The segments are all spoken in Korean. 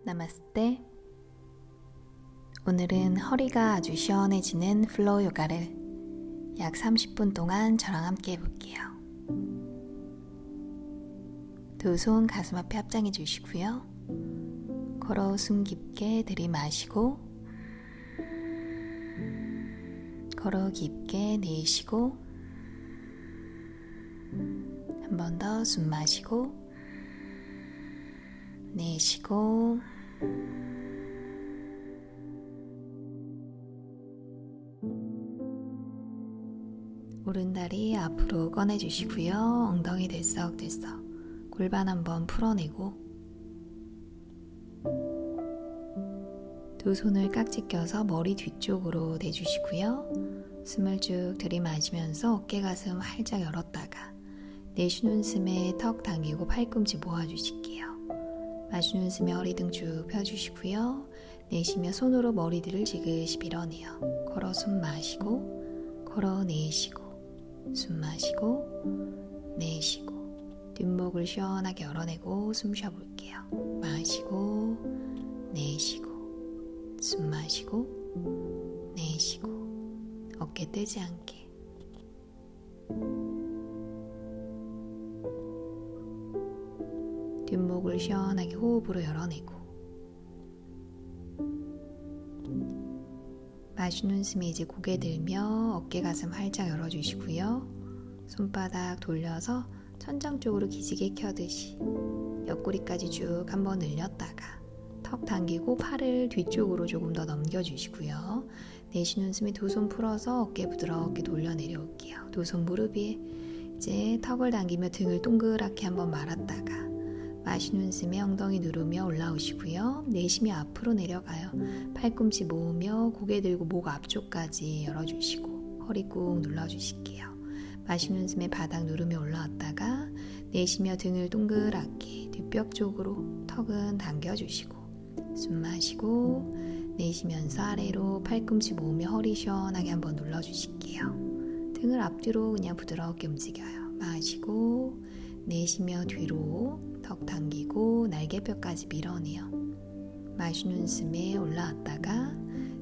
나마스테. 오늘은 허리가 아주 시원해지는 플로우 요가를 약 30분 동안 저랑 함께 해볼게요. 두 손 가슴 앞에 합장해 주시고요. 걸어 숨 깊게 들이마시고 걸어 깊게 내쉬고 한 번 더 숨 마시고 내쉬고 오른다리 앞으로 꺼내주시고요. 엉덩이 들썩들썩 골반 한번 풀어내고 두 손을 깍지 껴서 머리 뒤쪽으로 대주시고요. 숨을 쭉 들이마시면서 어깨 가슴 활짝 열었다가 내쉬는 숨에 턱 당기고 팔꿈치 모아주실게요. 마시는 숨에 허리 등 쭉 펴주시고요. 내쉬며 손으로 머리들을 지그시 밀어내요. 걸어 숨 마시고 걸어 내쉬고 숨 마시고 내쉬고 뒷목을 시원하게 열어내고 숨 쉬어볼게요. 마시고 내쉬고 숨 마시고 내쉬고 어깨 떼지 않게 뒷목을 시원하게 호흡으로 열어내고 마시는 숨에 이제 고개 들며 어깨 가슴 활짝 열어주시고요. 손바닥 돌려서 천장 쪽으로 기지개 켜듯이 옆구리까지 쭉 한번 늘렸다가 턱 당기고 팔을 뒤쪽으로 조금 더 넘겨주시고요. 내쉬는 숨에 두 손 풀어서 어깨 부드럽게 돌려 내려올게요. 두 손 무릎 위에 이제 턱을 당기며 등을 동그랗게 한번 말았다가 마시는 숨에 엉덩이 누르며 올라오시고요. 내쉬며 앞으로 내려가요. 팔꿈치 모으며 고개 들고 목 앞쪽까지 열어주시고 허리 꾹 눌러주실게요. 마시는 숨에 바닥 누르며 올라왔다가 내쉬며 등을 동그랗게 뒷벽 쪽으로 턱은 당겨주시고 숨 마시고 내쉬면서 아래로 팔꿈치 모으며 허리 시원하게 한번 눌러주실게요. 등을 앞뒤로 그냥 부드럽게 움직여요. 마시고 내쉬며 뒤로 턱 당기고 날개뼈까지 밀어내요. 마시는 숨에 올라왔다가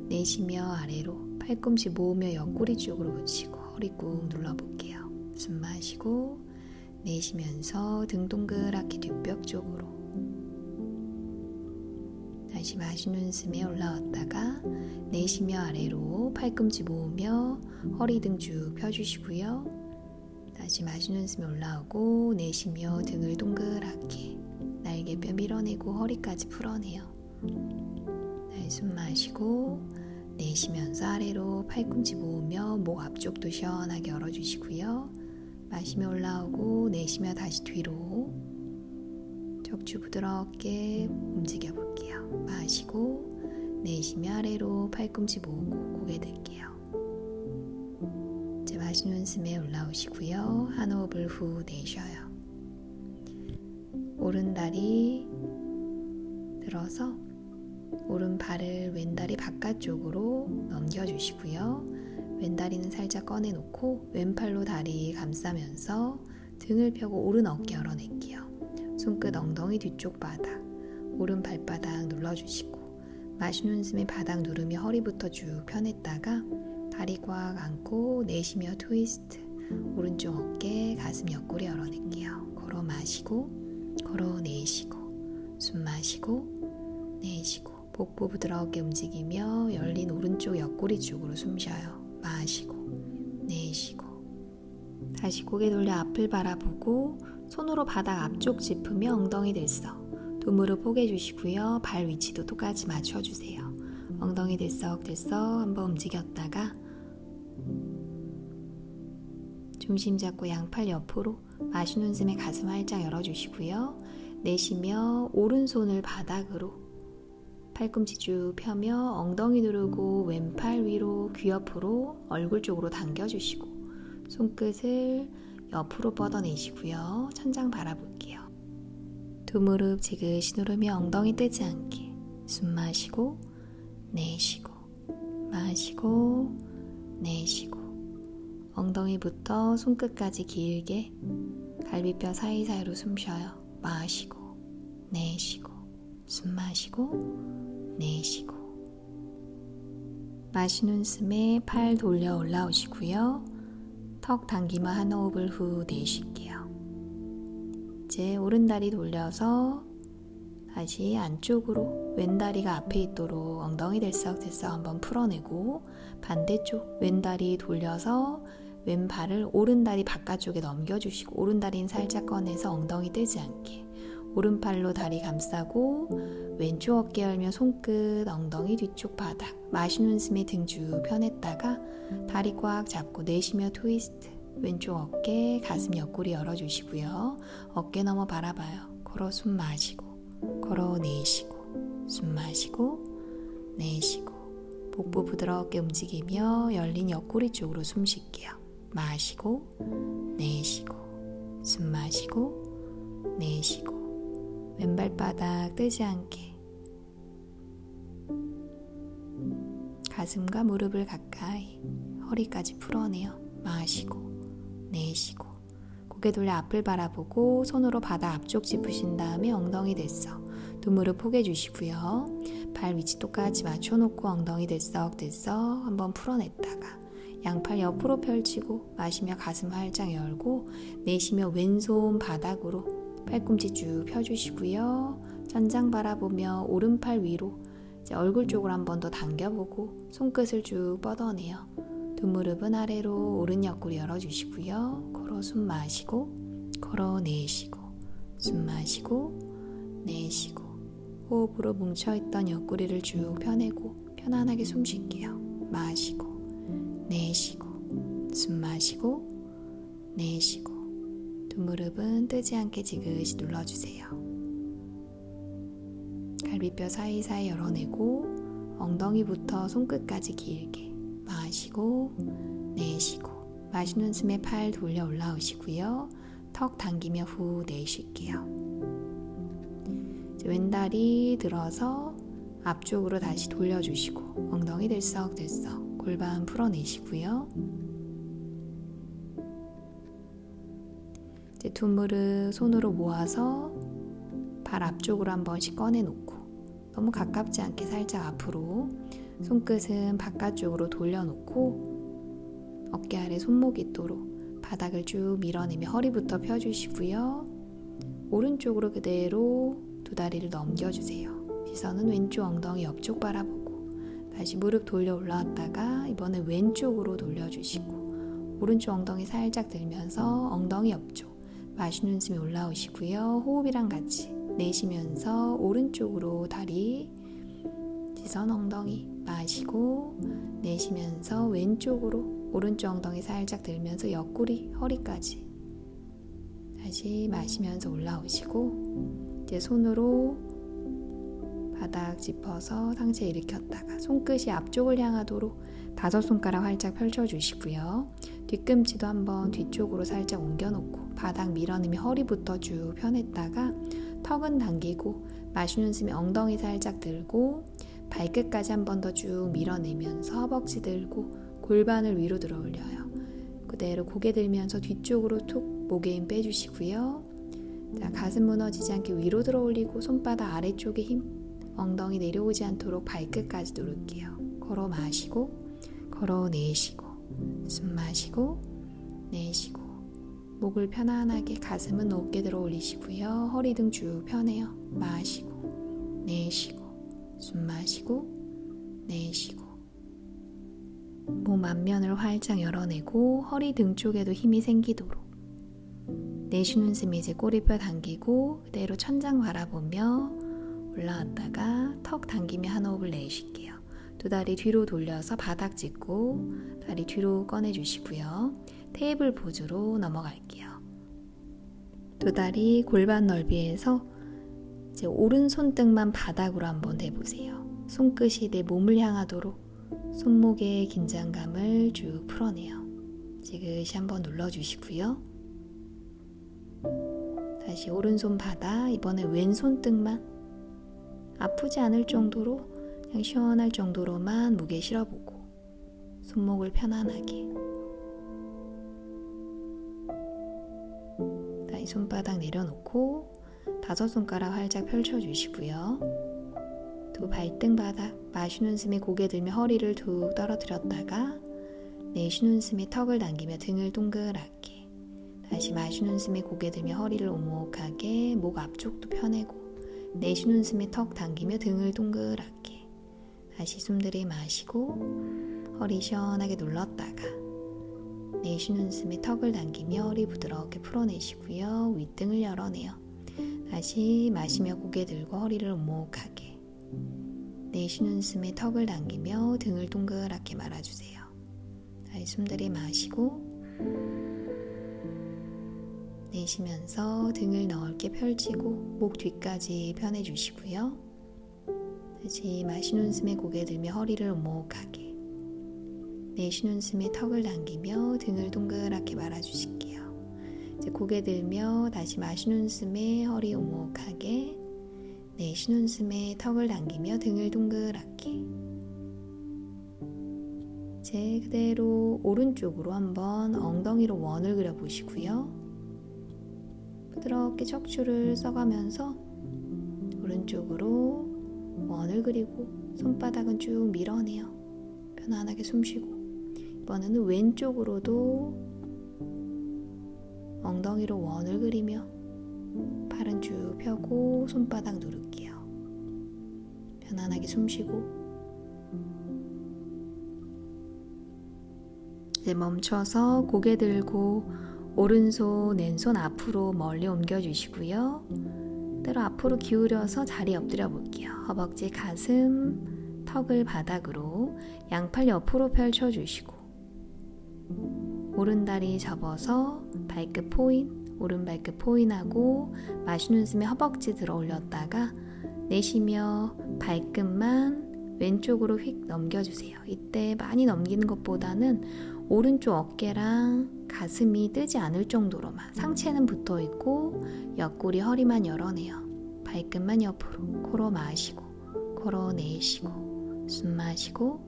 내쉬며 아래로 팔꿈치 모으며 옆구리 쪽으로 붙이고 허리 꾹 눌러볼게요. 숨 마시고 내쉬면서 등 동그랗게 뒷벽 쪽으로 다시 마시는 숨에 올라왔다가 내쉬며 아래로 팔꿈치 모으며 허리 등 쭉 펴주시고요. 다시 마시는 숨에 올라오고 내쉬며 등을 동그랗게 날개뼈 밀어내고 허리까지 풀어내요. 숨 마시고 내쉬면서 아래로 팔꿈치 모으며 목 앞쪽도 시원하게 열어주시고요. 마시며 올라오고 내쉬며 다시 뒤로 척추 부드럽게 움직여 볼게요. 마시고 내쉬며 아래로 팔꿈치 모으고 고개 들게요. 이제 마시는 숨에 올라오시고요. 한 호흡을 후 내쉬어요. 오른다리 들어서 오른발을 왼다리 바깥쪽으로 넘겨주시고요. 왼다리는 살짝 꺼내놓고 왼팔로 다리 감싸면서 등을 펴고 오른 어깨 열어낼게요. 손끝 엉덩이 뒤쪽 바닥, 오른 발바닥 눌러주시고 마시는 숨에 바닥 누르며 허리부터 쭉 펴냈다가 다리 꽉 안고 내쉬며 트위스트, 오른쪽 어깨, 가슴 옆구리 열어낼게요. 걸어 마시고 걸어 내쉬고 숨 마시고 내쉬고 복부 부드럽게 움직이며 열린 오른쪽 옆구리 쪽으로 숨 쉬어요. 마시고 내쉬고 다시 고개 돌려 앞을 바라보고 손으로 바닥 앞쪽 짚으며 엉덩이 들썩 두 무릎 포개 주시고요. 발 위치도 똑같이 맞춰주세요. 엉덩이 들썩들썩 한번 움직였다가 중심 잡고 양팔 옆으로 마시는 숨에 가슴 활짝 열어주시고요. 내쉬며 오른손을 바닥으로 팔꿈치 쭉 펴며 엉덩이 누르고 왼팔 위로 귀 옆으로 얼굴 쪽으로 당겨주시고 손끝을 옆으로 뻗어내시고요. 천장 바라볼게요. 두 무릎 지그시 누르며 엉덩이 떼지 않게 숨 마시고 내쉬고 마시고 내쉬고 엉덩이부터 손끝까지 길게 갈비뼈 사이사이로 숨 쉬어요. 마시고 내쉬고 숨 마시고 내쉬고. 마시는 숨에 팔 돌려 올라오시고요. 턱 당기며 한 호흡을 후 내쉴게요. 이제 오른다리 돌려서 다시 안쪽으로 왼다리가 앞에 있도록 엉덩이 들썩들썩 한번 풀어내고, 반대쪽 왼다리 돌려서 왼발을 오른다리 바깥쪽에 넘겨주시고, 오른다리는 살짝 꺼내서 엉덩이 뜨지 않게 오른팔로 다리 감싸고, 왼쪽 어깨 열며 손끝 엉덩이 뒤쪽 바닥. 마시는 숨에 등 쭉 펴냈다가 다리 꽉 잡고 내쉬며 트위스트. 왼쪽 어깨 가슴 옆구리 열어주시고요. 어깨 너머 바라봐요. 걸어 숨 마시고 걸어 내쉬고, 숨 마시고 내쉬고. 복부 부드럽게 움직이며 열린 옆구리 쪽으로 숨 쉴게요. 마시고 내쉬고, 숨 마시고 내쉬고. 왼발바닥 뜨지 않게 가슴과 무릎을 가까이, 허리까지 풀어내요. 마시고 내쉬고. 고개 돌려 앞을 바라보고 손으로 바닥 앞쪽 짚으신 다음에 엉덩이 들썩. 두 무릎 포개 주시고요. 발 위치 똑같이 맞춰놓고 엉덩이 들썩들썩 한번 풀어냈다가 양팔 옆으로 펼치고 마시며 가슴 활짝 열고, 내쉬며 왼손 바닥으로 팔꿈치 쭉 펴주시고요. 천장 바라보며 오른팔 위로 이제 얼굴 쪽으로 한 번 더 당겨보고 손끝을 쭉 뻗어내요. 두 무릎은 아래로 오른 옆구리 열어주시고요. 걸어 숨 마시고 걸어 내쉬고, 숨 마시고 내쉬고. 호흡으로 뭉쳐있던 옆구리를 쭉 펴내고 편안하게 숨 쉴게요. 마시고 내쉬고, 숨 마시고 내쉬고. 두 무릎은 뜨지 않게 지그시 눌러주세요. 갈비뼈 사이사이 열어내고 엉덩이부터 손끝까지 길게 마시고 내쉬고. 마시는 숨에 팔 돌려 올라오시고요. 턱 당기며 후 내쉴게요. 이제 왼다리 들어서 앞쪽으로 다시 돌려주시고 엉덩이 들썩들썩 골반 풀어내시고요. 이제 두 무릎 손으로 모아서 발 앞쪽으로 한 번씩 꺼내놓고, 너무 가깝지 않게 살짝 앞으로 손끝은 바깥쪽으로 돌려놓고 어깨 아래 손목 있도록 바닥을 쭉 밀어내며 허리부터 펴주시고요. 오른쪽으로 그대로 두 다리를 넘겨주세요. 시선은 왼쪽 엉덩이 옆쪽 바라보고 다시 무릎 돌려 올라왔다가 이번에 왼쪽으로 돌려주시고, 오른쪽 엉덩이 살짝 들면서 엉덩이 옆쪽 마시는 숨이 올라오시고요. 호흡이랑 같이 내쉬면서 오른쪽으로 다리, 시선 엉덩이 마시고 내쉬면서 왼쪽으로 오른쪽 엉덩이 살짝 들면서 옆구리, 허리까지 다시 마시면서 올라오시고, 이제 손으로 바닥 짚어서 상체 일으켰다가 손끝이 앞쪽을 향하도록 다섯 손가락 활짝 펼쳐주시고요. 뒤꿈치도 한번 뒤쪽으로 살짝 옮겨놓고 바닥 밀어내며 허리부터 쭉 펴냈다가 턱은 당기고 마시는 숨에 엉덩이 살짝 들고 발끝까지 한 번 더 쭉 밀어내면서 허벅지 들고 골반을 위로 들어 올려요. 그대로 고개 들면서 뒤쪽으로 툭 목에 힘 빼주시고요. 자, 가슴 무너지지 않게 위로 들어 올리고 손바닥 아래쪽에 힘, 엉덩이 내려오지 않도록 발끝까지 누를게요. 걸어 마시고 걸어 내쉬고, 숨 마시고 내쉬고. 목을 편안하게 가슴은 높게 들어 올리시고요. 허리 등 쭉 펴내요. 마시고 내쉬고, 숨 마시고 내쉬고. 몸 앞면을 활짝 열어내고 허리 등 쪽에도 힘이 생기도록 내쉬는 숨 이제 꼬리뼈 당기고 그대로 천장 바라보며 올라왔다가 턱 당기며 한 호흡을 내쉴게요. 두 다리 뒤로 돌려서 바닥 짚고 다리 뒤로 꺼내주시고요. 테이블 포즈로 넘어갈게요. 두 다리 골반 넓이에서 이제 오른 손등만 바닥으로 한번 대보세요. 손끝이 내 몸을 향하도록 손목의 긴장감을 쭉 풀어내요. 지그시 한번 눌러주시고요. 다시 오른손 바닥, 이번에 왼손등만 아프지 않을 정도로 그냥 시원할 정도로만 무게 실어보고 손목을 편안하게, 다시 손바닥 내려놓고 다섯 손가락 활짝 펼쳐주시고요. 두 발등 바닥 마시는 숨에 고개 들며 허리를 툭 떨어뜨렸다가 내쉬는 숨에 턱을 당기며 등을 동그랗게, 다시 마시는 숨에 고개 들며 허리를 오목하게 목 앞쪽도 펴내고, 내쉬는 숨에 턱 당기며 등을 동그랗게, 다시 숨 들이마시고 허리 시원하게 눌렀다가 내쉬는 숨에 턱을 당기며 허리 부드럽게 풀어내시고요. 윗등을 열어내요. 다시 마시며 고개 들고 허리를 오목하게, 내쉬는 숨에 턱을 당기며 등을 동그랗게 말아주세요. 다시 숨 들이마시고 내쉬면서 등을 넓게 펼치고 목 뒤까지 펴내주시고요. 다시 마시는 숨에 고개 들며 허리를 오목하게, 내쉬는 숨에 턱을 당기며 등을 동그랗게 말아주실게요. 이제 고개 들며 다시 마시는 숨에 허리 오목하게, 내쉬는 숨에 턱을 당기며 등을 동그랗게. 이제 그대로 오른쪽으로 한번 엉덩이로 원을 그려보시고요. 부드럽게 척추를 써가면서 오른쪽으로 원을 그리고 손바닥은 쭉 밀어내요. 편안하게 숨쉬고, 이번에는 왼쪽으로도 엉덩이로 원을 그리며 팔은 쭉 펴고 손바닥 누를게요. 편안하게 숨쉬고, 이제 멈춰서 고개 들고 오른손, 왼손 앞으로 멀리 옮겨주시고요. 그대로 앞으로 기울여서 자리 엎드려 볼게요. 허벅지, 가슴, 턱을 바닥으로 양팔 옆으로 펼쳐주시고, 오른다리 접어서 발끝 포인, 오른 발끝 포인하고 마시는 숨에 허벅지 들어 올렸다가 내쉬며 발끝만 왼쪽으로 휙 넘겨주세요. 이때 많이 넘기는 것보다는 오른쪽 어깨랑 가슴이 뜨지 않을 정도로만, 상체는 붙어있고 옆구리 허리만 열어내요. 발끝만 옆으로 코로 마시고 코로 내쉬고, 숨 마시고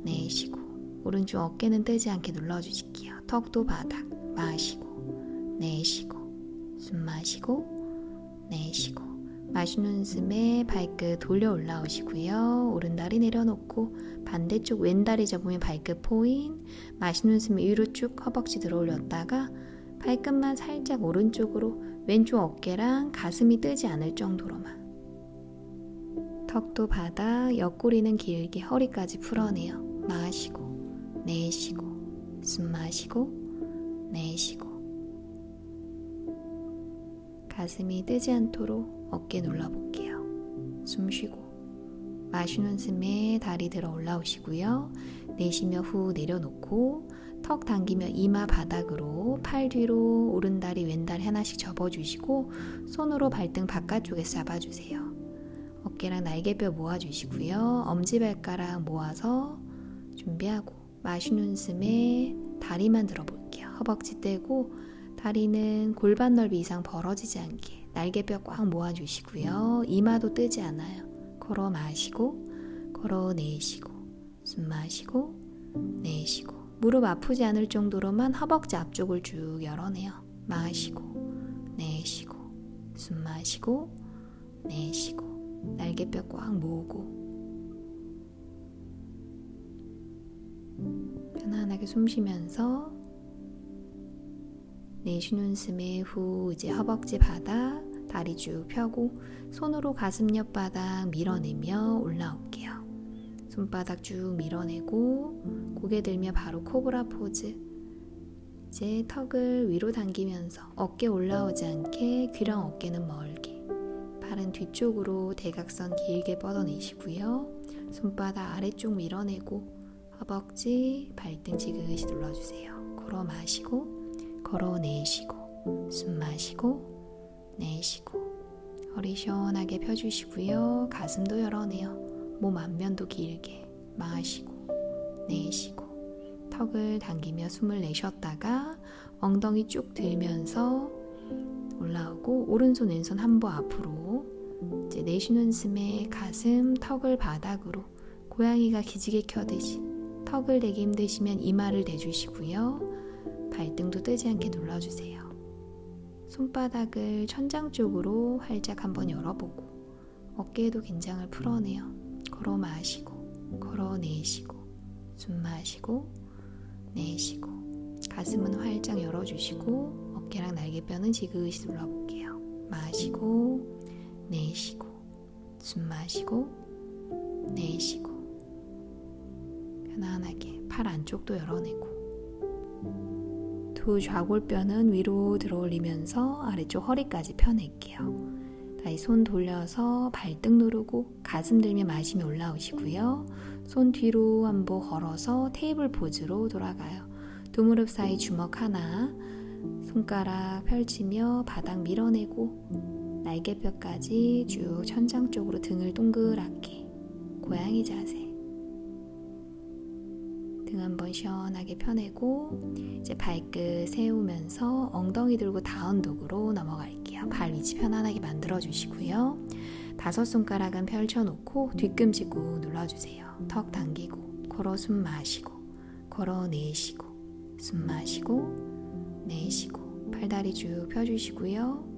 내쉬고, 오른쪽 어깨는 뜨지 않게 눌러주실게요. 턱도 바닥 마시고 내쉬고, 숨 마시고 내쉬고, 마시는 숨에 발끝 돌려 올라오시고요. 오른다리 내려놓고 반대쪽 왼다리 접으면 발끝 포인, 마시는 숨에 위로 쭉 허벅지 들어 올렸다가 발끝만 살짝 오른쪽으로, 왼쪽 어깨랑 가슴이 뜨지 않을 정도로만, 턱도 바닥, 옆구리는 길게 허리까지 풀어내요. 마시고 내쉬고, 숨 마시고 내쉬고, 가슴이 뜨지 않도록 어깨 눌러볼게요. 숨 쉬고, 마시는 숨에 다리 들어 올라오시고요. 내쉬며 후 내려놓고 턱 당기며 이마 바닥으로 팔 뒤로 오른다리 왼다리 하나씩 접어주시고 손으로 발등 바깥쪽에서 잡아주세요. 어깨랑 날개뼈 모아주시고요. 엄지발가락 모아서 준비하고 마시는 숨에 다리만 들어볼게요. 허벅지 떼고 다리는 골반 넓이 이상 벌어지지 않게 날개뼈 꽉 모아주시고요. 이마도 뜨지 않아요. 걸어 마시고 걸어 내쉬고, 숨 마시고 내쉬고, 무릎 아프지 않을 정도로만 허벅지 앞쪽을 쭉 열어내요. 마시고 내쉬고, 숨 마시고 내쉬고, 날개뼈 꽉 모으고 편안하게 숨 쉬면서 내쉬는 숨에 후 이제 허벅지 바닥, 다리 쭉 펴고 손으로 가슴 옆바닥 밀어내며 올라올게요. 손바닥 쭉 밀어내고 고개 들며 바로 코브라 포즈. 이제 턱을 위로 당기면서 어깨 올라오지 않게 귀랑 어깨는 멀게, 팔은 뒤쪽으로 대각선 길게 뻗어내시고요. 손바닥 아래쪽 밀어내고 허벅지, 발등 지그시 눌러주세요. 걸어 마시고 걸어 내쉬고, 숨 마시고 내쉬고, 허리 시원하게 펴주시고요. 가슴도 열어내요. 몸 앞면도 길게 마시고 내쉬고, 턱을 당기며 숨을 내쉬었다가 엉덩이 쭉 들면서 올라오고 오른손 왼손 한보 앞으로, 이제 내쉬는 숨에 가슴, 턱을 바닥으로 고양이가 기지개 켜듯이 턱을 대기 힘드시면 이마를 대주시고요. 발등도 뜨지 않게 눌러주세요. 손바닥을 천장 쪽으로 활짝 한번 열어보고 어깨에도 긴장을 풀어내요. 걸어 마시고 걸어 내쉬고 숨 마시고 내쉬고 가슴은 활짝 열어주시고 어깨랑 날개뼈는 지그시 눌러볼게요. 마시고 내쉬고 숨 마시고 내쉬고 편안하게 팔 안쪽도 열어내고 두 좌골뼈는 위로 들어올리면서 아래쪽 허리까지 펴낼게요. 다시 손 돌려서 발등 누르고 가슴 들며 마시며 올라오시고요. 손 뒤로 한번 걸어서 테이블 포즈로 돌아가요. 두 무릎 사이 주먹 하나, 손가락 펼치며 바닥 밀어내고 날개뼈까지 쭉 천장 쪽으로 등을 동그랗게 고양이 자세. 등 한번 시원하게 펴내고 이제 발끝 세우면서 엉덩이 들고 다운독으로 넘어갈게요. 발 위치 편안하게 만들어주시고요. 다섯 손가락은 펼쳐놓고 뒤꿈치 꾹 눌러주세요. 턱 당기고 걸어 숨 마시고 걸어 내쉬고 숨 마시고 내쉬고 팔다리 쭉 펴주시고요.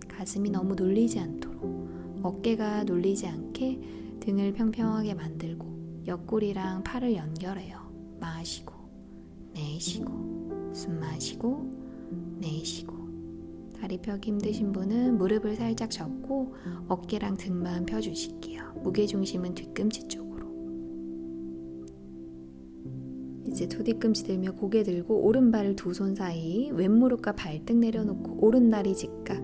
가슴이 너무 눌리지 않도록 어깨가 눌리지 않게 등을 평평하게 만들고 옆구리랑 팔을 연결해요. 마시고 내쉬고 숨 마시고 내쉬고 다리 펴기 힘드신 분은 무릎을 살짝 접고 어깨랑 등만 펴주실게요. 무게중심은 뒤꿈치 쪽으로. 이제 두 뒤꿈치 들며 고개 들고 오른발을 두 손 사이 왼무릎과 발등 내려놓고 오른다리 직각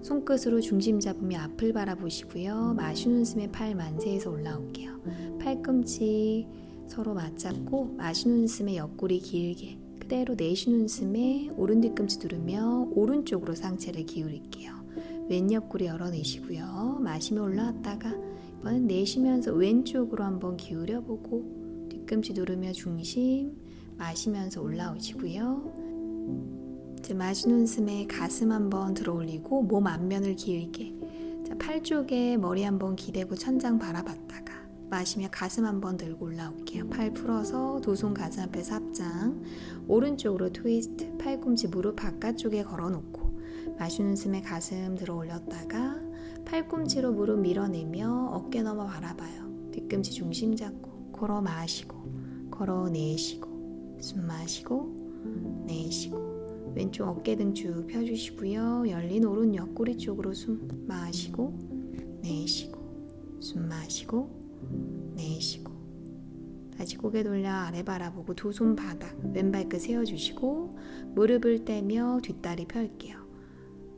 손끝으로 중심 잡으며 앞을 바라보시고요. 마시는 숨에 팔 만세해서 올라올게요. 팔꿈치 서로 맞잡고 마시는 숨에 옆구리 길게 그대로 내쉬는 숨에 오른 뒤꿈치 누르며 오른쪽으로 상체를 기울일게요. 왼 옆구리 열어내시고요. 마시며 올라왔다가 이번엔 내쉬면서 왼쪽으로 한번 기울여보고 뒤꿈치 누르며 중심 마시면서 올라오시고요. 이제 마시는 숨에 가슴 한번 들어올리고 몸 앞면을 길게 자, 팔 쪽에 머리 한번 기대고 천장 바라봤다가 마시며 가슴 한번 들고 올라올게요. 팔 풀어서 두 손 가슴 앞에서 합장 오른쪽으로 트위스트 팔꿈치 무릎 바깥쪽에 걸어놓고 마시는 숨에 가슴 들어 올렸다가 팔꿈치로 무릎 밀어내며 어깨 넘어 바라봐요. 뒤꿈치 중심 잡고 걸어 마시고 걸어 내쉬고 숨 마시고 내쉬고 왼쪽 어깨 등 쭉 펴주시고요. 열린 오른 옆구리 쪽으로 숨 마시고 내쉬고 숨 마시고 내쉬고 다시 고개 돌려 아래 바라보고 두 손 바닥 왼발끝 세워주시고 무릎을 떼며 뒷다리 펼게요.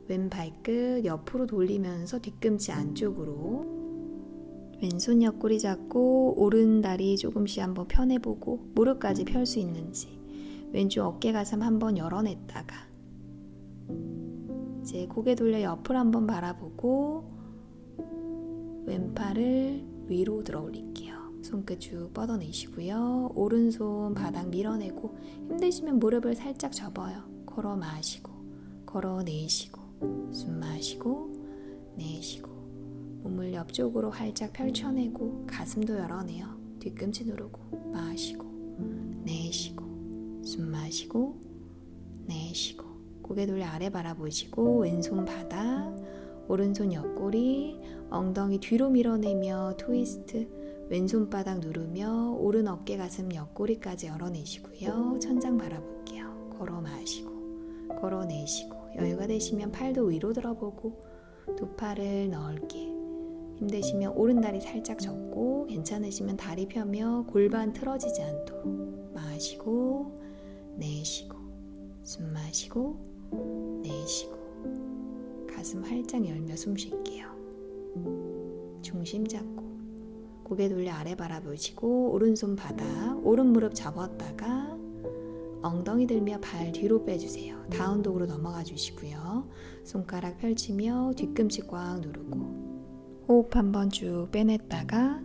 왼발끝 옆으로 돌리면서 뒤꿈치 안쪽으로 왼손 옆구리 잡고 오른다리 조금씩 한번 펴내보고 무릎까지 펼 수 있는지 왼쪽 어깨 가슴 한번 열어냈다가 이제 고개 돌려 옆을 한번 바라보고 왼팔을 위로 들어 올릴게요. 손끝 쭉 뻗어내시고요. 오른손 바닥 밀어내고 힘드시면 무릎을 살짝 접어요. 걸어 마시고 걸어 내쉬고 숨 마시고 내쉬고 몸을 옆쪽으로 활짝 펼쳐내고 가슴도 열어내요. 뒤꿈치 누르고 마시고 내쉬고 숨 마시고 내쉬고 고개 돌려 아래 바라보시고 왼손 바닥 오른손 옆구리 엉덩이 뒤로 밀어내며 트위스트 왼손 바닥 누르며 오른 어깨 가슴 옆구리까지 열어내시고요. 천장 바라볼게요. 걸어 마시고 걸어 내쉬고 여유가 되시면 팔도 위로 들어보고 두 팔을 넓게 힘드시면 오른다리 살짝 접고 괜찮으시면 다리 펴며 골반 틀어지지 않도록 마시고 내쉬고 숨 마시고 내쉬고 가슴 활짝 열며 숨 쉴게요. 중심 잡고 고개 돌려 아래 바라보시고 오른손 바닥 오른 무릎 접었다가 엉덩이 들며 발 뒤로 빼주세요. 다운독으로 넘어가 주시고요. 손가락 펼치며 뒤꿈치 꽉 누르고 호흡 한번 쭉 빼냈다가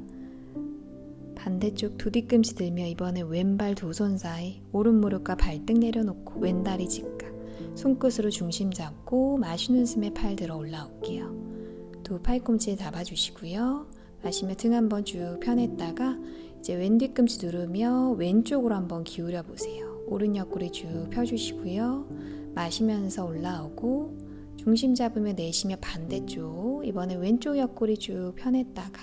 반대쪽 두 뒤꿈치 들며 이번에 왼발 두 손 사이 오른 무릎과 발등 내려놓고 왼다리 직각 손끝으로 중심 잡고 마시는 숨에 팔 들어 올라올게요. 두 팔꿈치 잡아주시고요. 마시며 등 한번 쭉 펴냈다가 이제 왼 뒤꿈치 누르며 왼쪽으로 한번 기울여 보세요. 오른 옆구리 쭉 펴주시고요. 마시면서 올라오고 중심 잡으며 내쉬며 반대쪽, 이번에 왼쪽 옆구리 쭉 펴냈다가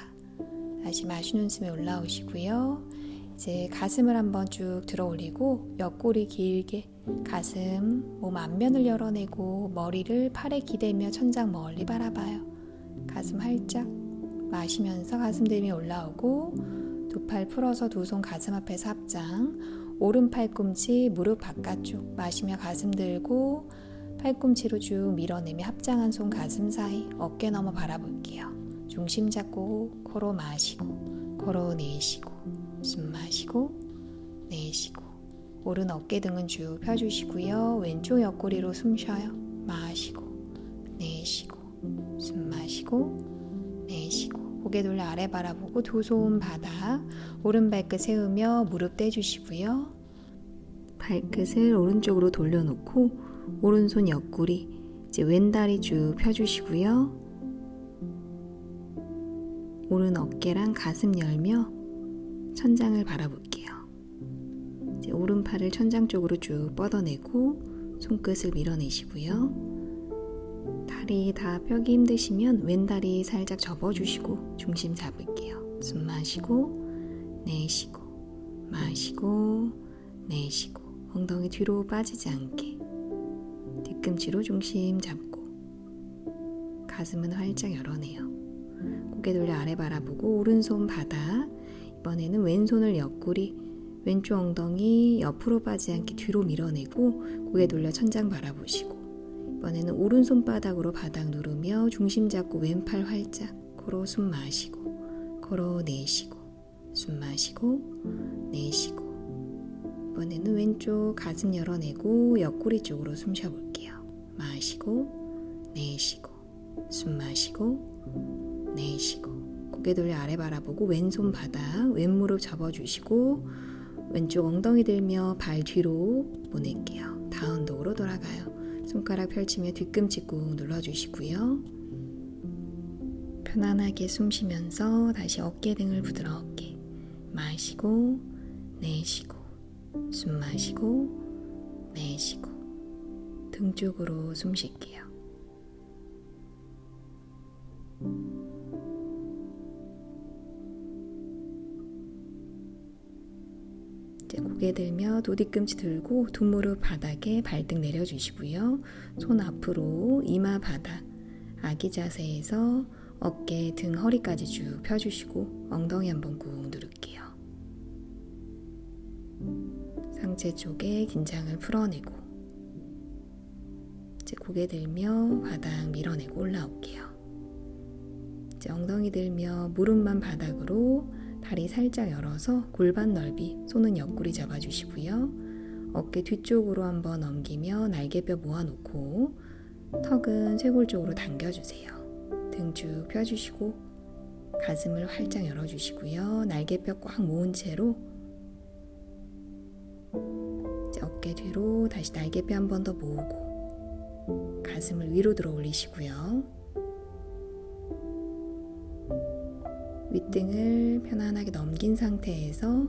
다시 마시는 숨에 올라오시고요. 이제 가슴을 한번 쭉 들어 올리고 옆구리 길게 가슴, 몸 앞면을 열어내고 머리를 팔에 기대며 천장 멀리 바라봐요. 가슴 활짝 마시면서 가슴 들며 올라오고 두 팔 풀어서 두 손 가슴 앞에서 합장, 오른 팔꿈치 무릎 바깥쪽 마시며 가슴 들고 팔꿈치로 쭉 밀어내며 합장한 손 가슴 사이 어깨 너머 바라볼게요. 중심 잡고 코로 마시고 코로 내쉬고 숨 마시고 내쉬고 오른 어깨 등은 쭉 펴주시고요. 왼쪽 옆구리로 숨 쉬어요. 마시고 내쉬고 숨 마시고 내쉬고 고개 돌려 아래 바라보고 두 손 바닥 오른 발끝 세우며 무릎 떼주시고요. 발끝을 오른쪽으로 돌려놓고 오른손 옆구리 이제 왼다리 쭉 펴주시고요. 오른 어깨랑 가슴 열며 천장을 바라볼게요. 이제 오른팔을 천장 쪽으로 쭉 뻗어내고 손끝을 밀어내시고요. 다리 다 펴기 힘드시면 왼다리 살짝 접어주시고 중심 잡을게요. 숨 마시고 내쉬고 마시고 내쉬고 엉덩이 뒤로 빠지지 않게 뒤꿈치로 중심 잡고 가슴은 활짝 열어내요. 고개 돌려 아래 바라보고 오른손 바닥 이번에는 왼손을 옆구리 왼쪽 엉덩이 옆으로 빠지지 않게 뒤로 밀어내고 고개 돌려 천장 바라보시고 이번에는 오른손바닥으로 바닥 누르며 중심 잡고 왼팔 활짝 코로 숨 마시고 코로 내쉬고 숨 마시고 내쉬고 이번에는 왼쪽 가슴 열어내고 옆구리 쪽으로 숨 쉬어볼게요. 마시고 내쉬고 숨 마시고 내쉬고 고개 돌려 아래 바라보고 왼손 바닥 왼무릎 접어주시고 왼쪽 엉덩이 들며 발 뒤로 보낼게요. 다운독으로 돌아가요. 손가락 펼치며 뒤꿈치 꾹 눌러주시고요. 편안하게 숨 쉬면서 다시 어깨 등을 부드럽게 마시고 내쉬고 숨 마시고 내쉬고 등 쪽으로 숨 쉴게요. 이제 고개 들며 도 뒤꿈치 들고 두 무릎 바닥에 발등 내려주시고요. 손 앞으로 이마 바닥 아기 자세에서 어깨, 등, 허리까지 쭉 펴주시고 엉덩이 한번 꾹 누를게요. 상체 쪽에 긴장을 풀어내고 이제 고개 들며 바닥 밀어내고 올라올게요. 이제 엉덩이 들며 무릎만 바닥으로 다리 살짝 열어서 골반 넓이 손은 옆구리 잡아주시고요. 어깨 뒤쪽으로 한번 넘기며 날개뼈 모아놓고 턱은 쇄골 쪽으로 당겨주세요. 등 쭉 펴주시고 가슴을 활짝 열어주시고요. 날개뼈 꽉 모은 채로 이제 어깨 뒤로 다시 날개뼈 한 번 더 모으고 가슴을 위로 들어 올리시고요. 윗등을 편안하게 넘긴 상태에서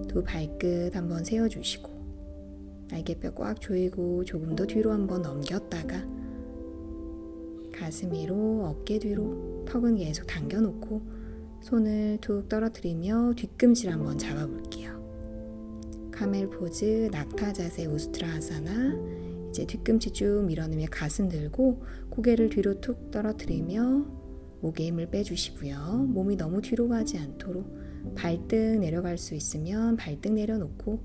두 발끝 한번 세워주시고 날개뼈 꽉 조이고 조금 더 뒤로 한번 넘겼다가 가슴 위로 어깨 뒤로 턱은 계속 당겨놓고 손을 툭 떨어뜨리며 뒤꿈치를 한번 잡아볼게요. 카멜 포즈, 낙타 자세, 우스트라하사나 이제 뒤꿈치 쭉 밀어내며 가슴 들고 고개를 뒤로 툭 떨어뜨리며 목에 힘을 빼주시고요. 몸이 너무 뒤로 가지 않도록 발등 내려갈 수 있으면 발등 내려놓고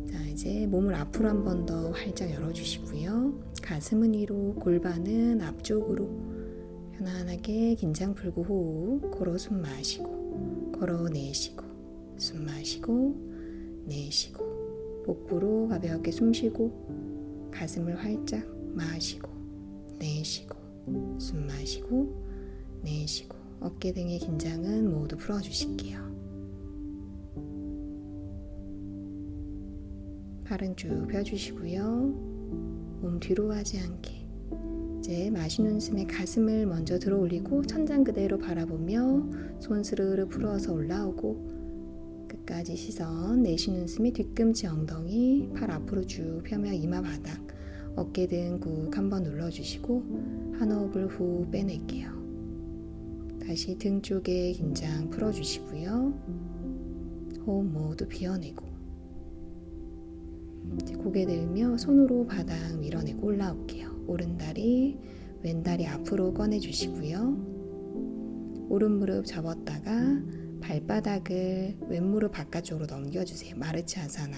자 이제 몸을 앞으로 한 번 더 활짝 열어주시고요. 가슴은 위로, 골반은 앞쪽으로 편안하게 긴장 풀고 호흡, 코로 숨 마시고 코로 내쉬고 숨 마시고 내쉬고 복부로 가볍게 숨 쉬고 가슴을 활짝 마시고 내쉬고 숨 마시고 내쉬고 어깨 등의 긴장은 모두 풀어주실게요. 팔은 쭉 펴주시고요. 몸 뒤로 가지 않게 이제 마시는 숨에 가슴을 먼저 들어 올리고 천장 그대로 바라보며 손 스르르 풀어서 올라오고 끝까지 시선 내쉬는 숨에 뒤꿈치 엉덩이 팔 앞으로 쭉 펴며 이마 바닥 어깨 등 꾹 한번 눌러주시고 한 호흡을 후 빼낼게요. 다시 등 쪽에 긴장 풀어주시고요. 호흡 모두 비워내고 이제 고개 들며 손으로 바닥 밀어내고 올라올게요. 오른다리, 왼다리 앞으로 꺼내주시고요. 오른 무릎 접었다가 발바닥을 왼무릎 바깥쪽으로 넘겨주세요. 마르치 아사나.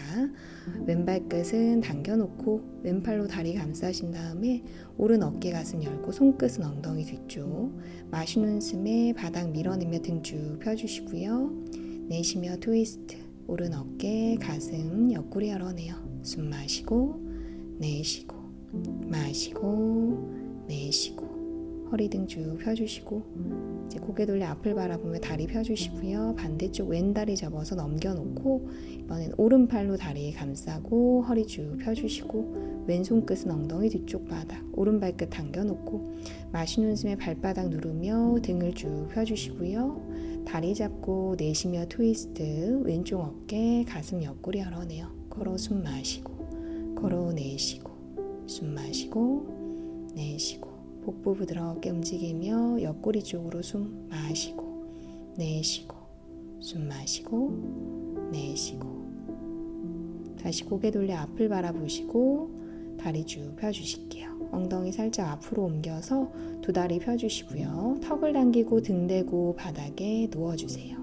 왼발끝은 당겨놓고 왼팔로 다리 감싸신 다음에 오른 어깨 가슴 열고 손끝은 엉덩이 뒤쪽. 마시는 숨에 바닥 밀어내며 등 쭉 펴주시고요. 내쉬며 트위스트. 오른 어깨 가슴 옆구리 열어내요. 숨 마시고 내쉬고 마시고 내쉬고 허리 등 쭉 펴주시고 이제 고개 돌려 앞을 바라보며 다리 펴주시고요. 반대쪽 왼다리 접어서 넘겨놓고 이번엔 오른팔로 다리 감싸고 허리 쭉 펴주시고 왼손 끝은 엉덩이 뒤쪽 바닥 오른발끝 당겨놓고 마시는 숨에 발바닥 누르며 등을 쭉 펴주시고요. 다리 잡고 내쉬며 트위스트 왼쪽 어깨 가슴 옆구리 열어내요. 걸어 숨 마시고 걸어 내쉬고 숨 마시고 내쉬고 복부 부드럽게 움직이며 옆구리 쪽으로 숨 마시고 내쉬고 숨 마시고 내쉬고 다시 고개 돌려 앞을 바라보시고 다리 쭉 펴주실게요. 엉덩이 살짝 앞으로 옮겨서 두 다리 펴주시고요. 턱을 당기고 등 대고 바닥에 누워주세요.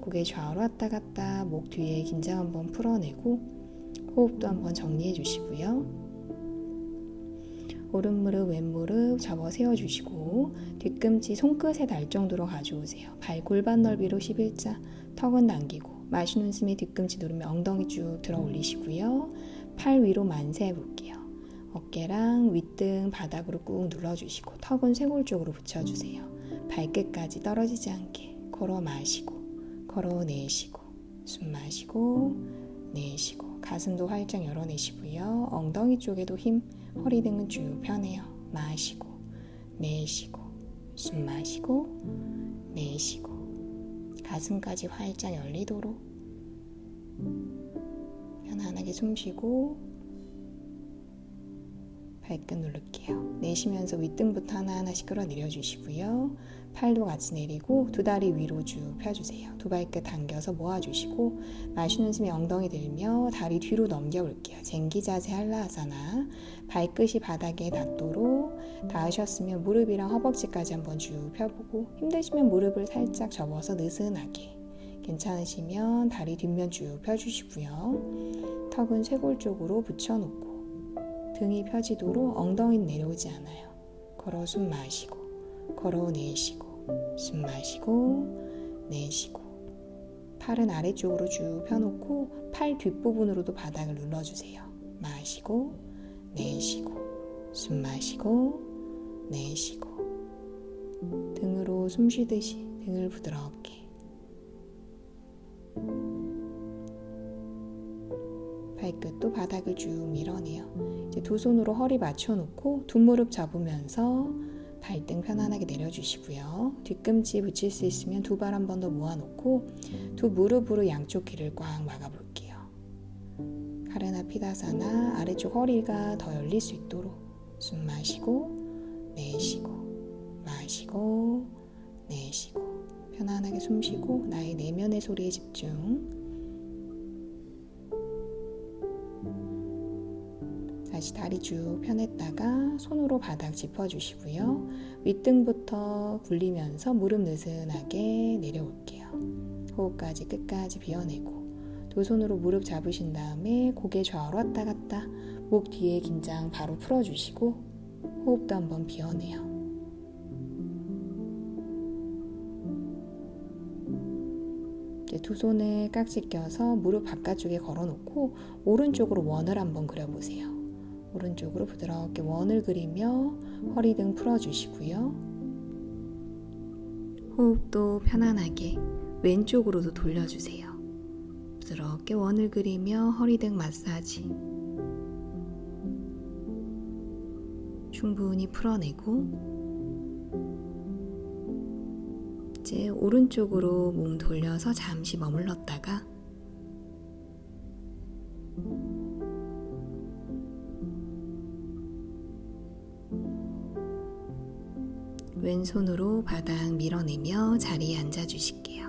고개 좌우로 왔다 갔다 목 뒤에 긴장 한번 풀어내고 호흡도 한번 정리해 주시고요. 오른 무릎 왼 무릎 접어 세워주시고 뒤꿈치 손끝에 닿을 정도로 가져오세요. 발 골반 넓이로 11자 턱은 당기고 마시는 숨에 뒤꿈치 누르며 엉덩이 쭉 들어 올리시고요. 팔 위로 만세 해볼게요. 어깨랑 윗등 바닥으로 꾹 눌러주시고 턱은 쇄골 쪽으로 붙여주세요. 발끝까지 떨어지지 않게 걸어 마시고 걸어 내쉬고 숨 마시고 내쉬고 가슴도 활짝 열어내시고요. 엉덩이 쪽에도 힘 허리 등은 쭉 펴내요. 마시고 내쉬고 숨 마시고 내쉬고 가슴까지 활짝 열리도록 편안하게 숨 쉬고 발끝 누를게요. 내쉬면서 윗등부터 하나하나씩 끌어내려 주시고요. 팔도 같이 내리고 두 다리 위로 쭉 펴주세요. 두 발끝 당겨서 모아주시고 마시는 숨에 엉덩이 들며 다리 뒤로 넘겨올게요. 쟁기 자세 한라아사나 발끝이 바닥에 닿도록 닿으셨으면 무릎이랑 허벅지까지 한번 쭉 펴보고 힘드시면 무릎을 살짝 접어서 느슨하게 괜찮으시면 다리 뒷면 쭉 펴주시고요. 턱은 쇄골 쪽으로 붙여놓고 등이 펴지도록 엉덩이는 내려오지 않아요. 걸어 숨 마시고 걸어 내쉬고 숨 마시고 내쉬고 팔은 아래쪽으로 쭉 펴놓고 팔 뒷부분으로도 바닥을 눌러주세요. 마시고 내쉬고 숨 마시고 내쉬고 등으로 숨 쉬듯이 등을 부드럽게 발끝도 바닥을 쭉 밀어내요. 이제 두 손으로 허리 맞춰놓고 두 무릎 잡으면서 발등 편안하게 내려주시고요. 뒤꿈치 붙일 수 있으면 두 발 한 번 더 모아놓고 두 무릎으로 양쪽 귀를 꽉 막아볼게요. 카르나 피다사나 아래쪽 허리가 더 열릴 수 있도록 숨 마시고 내쉬고 마시고 내쉬고 편안하게 숨 쉬고 나의 내면의 소리에 집중. 다시 다리 쭉 펴냈다가 손으로 바닥 짚어주시고요. 윗등부터 굴리면서 무릎 느슨하게 내려올게요. 호흡까지 끝까지 비워내고 두 손으로 무릎 잡으신 다음에 고개 좌우로 왔다 갔다 목 뒤에 긴장 바로 풀어주시고 호흡도 한번 비워내요. 이제 두 손을 깍지 껴서 무릎 바깥쪽에 걸어놓고 오른쪽으로 원을 한번 그려보세요. 오른쪽으로 부드럽게 원을 그리며 허리 등 풀어주시고요. 호흡도 편안하게 왼쪽으로도 돌려주세요. 부드럽게 원을 그리며 허리 등 마사지 충분히 풀어내고 이제 오른쪽으로 몸 돌려서 잠시 머물렀다가 왼손으로 바닥 밀어내며 자리에 앉아주실게요.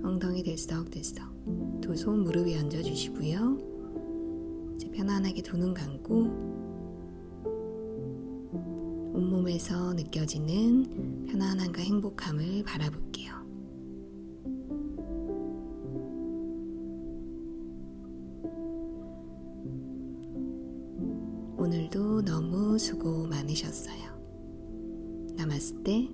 엉덩이 들썩들썩 두 손 무릎 위에 얹어주시고요. 이제 편안하게 두 눈 감고 온몸에서 느껴지는 편안함과 행복함을 바라볼게요. 오늘도 너무 수고 많으셨어요. 나마스테.